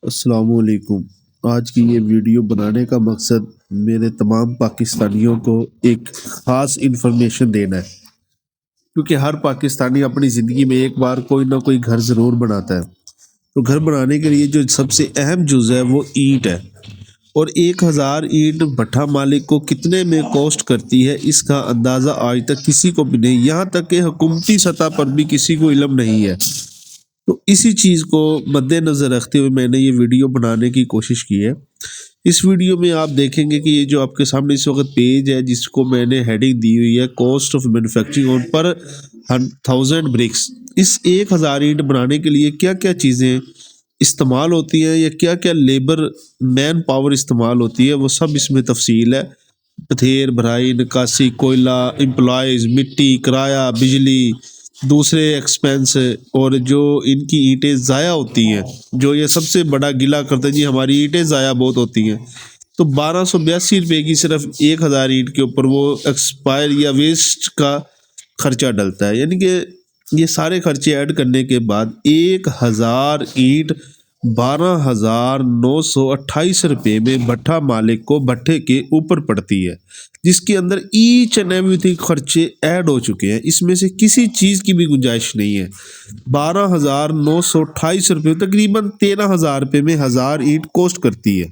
السلام علیکم۔ آج کی یہ ویڈیو بنانے کا مقصد میرے تمام پاکستانیوں کو ایک خاص انفارمیشن دینا ہے، کیونکہ ہر پاکستانی اپنی زندگی میں ایک بار کوئی نہ کوئی گھر ضرور بناتا ہے۔ تو گھر بنانے کے لیے جو سب سے اہم جز ہے وہ اینٹ ہے، اور 1000 اینٹ بھٹا مالک کو کتنے میں کوسٹ کرتی ہے اس کا اندازہ آج تک کسی کو بھی نہیں، یہاں تک کہ حکومتی سطح پر بھی کسی کو علم نہیں ہے۔ تو اسی چیز کو مد نظر رکھتے ہوئے میں نے یہ ویڈیو بنانے کی کوشش کی ہے۔ اس ویڈیو میں آپ دیکھیں گے کہ یہ جو آپ کے سامنے اس وقت پیج ہے، جس کو میں نے ہیڈنگ دی ہوئی ہے کاسٹ آف مینوفیکچرنگ آن پر 1000 برکس، اس 1000 اینٹ بنانے کے لیے کیا کیا چیزیں استعمال ہوتی ہیں یا کیا کیا لیبر مین پاور استعمال ہوتی ہے، وہ سب اس میں تفصیل ہے۔ پتھیر، بھرائی، نکاسی، کوئلہ، امپلائیز، مٹی، کرایہ، بجلی، دوسرے ایکسپینس، اور جو ان کی اینٹیں ضائع ہوتی ہیں، جو یہ سب سے بڑا گلہ کرتے ہیں جی ہماری اینٹیں ضائع بہت ہوتی ہیں، تو 1282 روپے کی صرف 1000 اینٹ کے اوپر وہ ایکسپائر یا ویسٹ کا خرچہ ڈلتا ہے، یعنی کہ یہ سارے خرچے ایڈ کرنے کے بعد 1000 اینٹ 12,928 میں بھٹا مالک کو بھٹے کے اوپر پڑتی ہے، جس کے اندر ایچ اینڈ ایوری تھنگ خرچے ایڈ ہو چکے ہیں، اس میں سے کسی چیز کی بھی گنجائش نہیں ہے۔ 12,928 تقریباً 13,000 میں 1000 اینٹ کوسٹ کرتی ہے۔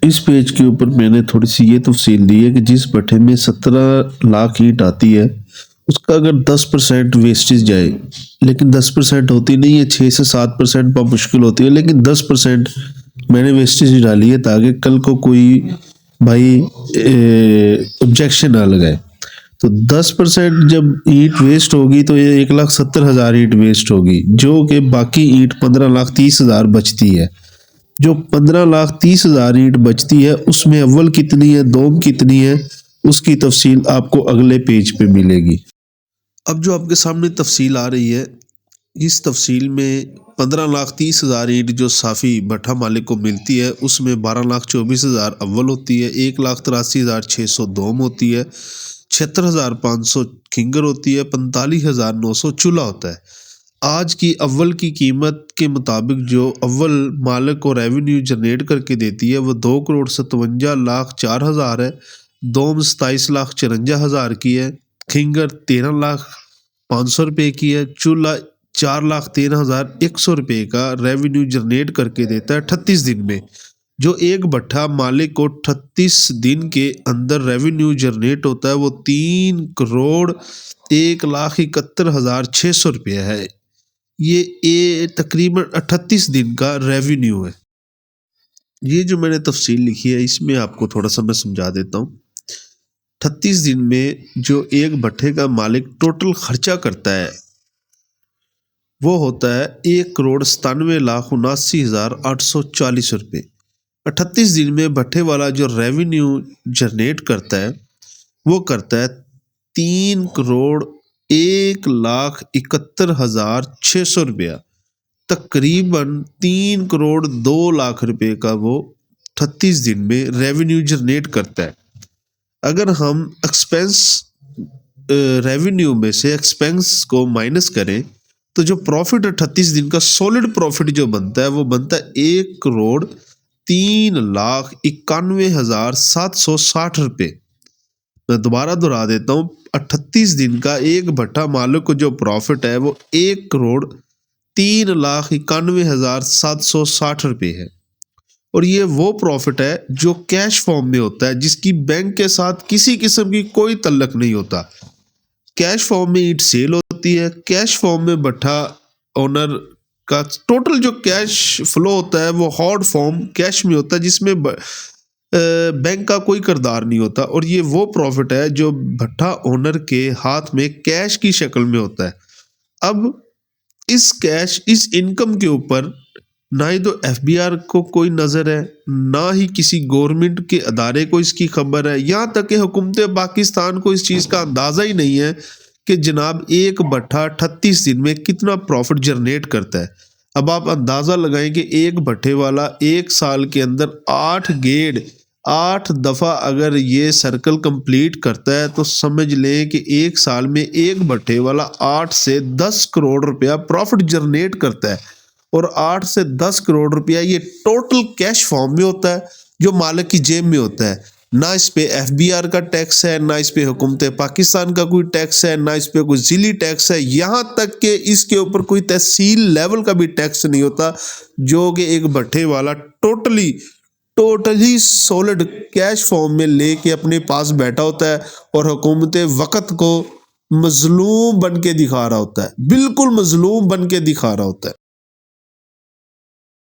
اس پیج کے اوپر میں نے تھوڑی سی یہ تفصیل دی ہے کہ جس بھٹے میں 17 لاکھ اینٹ آتی ہے، اس کا اگر 10% ویسٹیج جائے، لیکن 10% ہوتی نہیں ہے، 6 سے 7% بہت مشکل ہوتی ہے، لیکن 10% میں نے ویسٹیج ڈالی ہے تاکہ کل کو کوئی بھائی آبجیکشن نہ لگائے۔ تو 10% جب اینٹ ویسٹ ہوگی تو یہ 1,70,000 اینٹ ویسٹ ہوگی، جو کہ باقی اینٹ 15,30,000 بچتی ہے۔ جو 15,30,000 اینٹ بچتی ہے اس میں اول کتنی ہے، دوم کتنی ہے، اس کی تفصیل آپ کو اگلے پیج پہ ملے گی۔ اب جو آپ کے سامنے تفصیل آ رہی ہے، اس تفصیل میں 15,30,000 اینٹ جو صافی بھٹا مالک کو ملتی ہے، اس میں 12,24,000 اول ہوتی ہے، 1,83,600 دوم ہوتی ہے، 76,500 کھنگر ہوتی ہے، 45,900 چولہا ہوتا ہے۔ آج کی اول کی قیمت کے مطابق جو اول مالک کو ریونیو جنریٹ کر کے دیتی ہے وہ 2,57,04,000 ہے، دوم 27,54,000 کی ہے، کھنگر 13,05,000 روپے کی ہے، چولہا 4,13,100 روپے کا ریونیو جنریٹ کر کے دیتا ہے 38 دن میں۔ جو ایک بھٹا مالک کو 38 دن کے اندر ریونیو جنریٹ ہوتا ہے وہ 3,61,71,600 روپیہ ہے۔ یہ تقریباً 38 دن کا ریونیو ہے۔ یہ جو میں نے تفصیل لکھی ہے اس میں آپ کو تھوڑا سا میں سمجھا دیتا ہوں۔ 38 دن میں جو ایک بھٹے کا مالک ٹوٹل خرچہ کرتا ہے وہ ہوتا ہے 1,97,79,840 روپے۔ 38 دن میں بھٹے والا جو ریونیو جنریٹ کرتا ہے وہ کرتا ہے 3,01,71,600 روپیہ، تقریباً 3,02,00,000 روپے کا وہ 38 دن میں ریونیو جنریٹ کرتا ہے۔ اگر ہم ایکسپینس ریونیو میں سے ایکسپینس کو مائنس کریں تو جو پروفٹ 38 دن کا سولڈ پروفٹ جو بنتا ہے وہ بنتا ہے 1,03,91,760 روپے۔ میں دوبارہ دہرا دیتا ہوں، 38 دن کا ایک بھٹا مالک کو جو پروفٹ ہے وہ 1,03,91,760 روپے ہے، اور یہ وہ پروفٹ ہے جو کیش فارم میں ہوتا ہے، جس کی بینک کے ساتھ کسی قسم کی کوئی تعلق نہیں ہوتا۔ کیش فارم میں اینٹ سیل ہوتی ہے، کیش فارم میں بھٹا اونر کا ٹوٹل جو کیش فلو ہوتا ہے وہ ہارڈ فارم کیش میں ہوتا ہے، جس میں بینک کا کوئی کردار نہیں ہوتا، اور یہ وہ پروفٹ ہے جو بھٹا اونر کے ہاتھ میں کیش کی شکل میں ہوتا ہے۔ اب اس کیش، اس انکم کے اوپر نہ ہی تو ایف بی آر کو کوئی نظر ہے، نہ ہی کسی گورنمنٹ کے ادارے کو اس کی خبر ہے، یہاں تک کہ حکومت پاکستان کو اس چیز کا اندازہ ہی نہیں ہے کہ جناب ایک بھٹا 38 دن میں کتنا پروفٹ جنریٹ کرتا ہے۔ اب آپ اندازہ لگائیں کہ ایک بھٹے والا ایک سال کے اندر 8 دفعہ اگر یہ سرکل کمپلیٹ کرتا ہے تو سمجھ لیں کہ ایک سال میں ایک بھٹے والا 8 سے 10 کروڑ روپیہ پروفٹ جنریٹ کرتا ہے، اور 8 سے 10 کروڑ روپیہ یہ ٹوٹل کیش فارم میں ہوتا ہے جو مالک کی جیب میں ہوتا ہے. نہ اس پہ ایف بی آر کا ٹیکس ہے، نہ اس پہ حکومت پاکستان کا کوئی ٹیکس ہے، نہ اس پہ کوئی ذیلی ٹیکس ہے، یہاں تک کہ اس کے اوپر کوئی تحصیل لیول کا بھی ٹیکس نہیں ہوتا، جو کہ ایک بھٹے والا ٹوٹلی سولڈ کیش فارم میں لے کے اپنے پاس بیٹھا ہوتا ہے اور حکومت وقت کو مظلوم بن کے دکھا رہا ہوتا ہے، بالکل مظلوم بن کے دکھا رہا ہوتا ہے.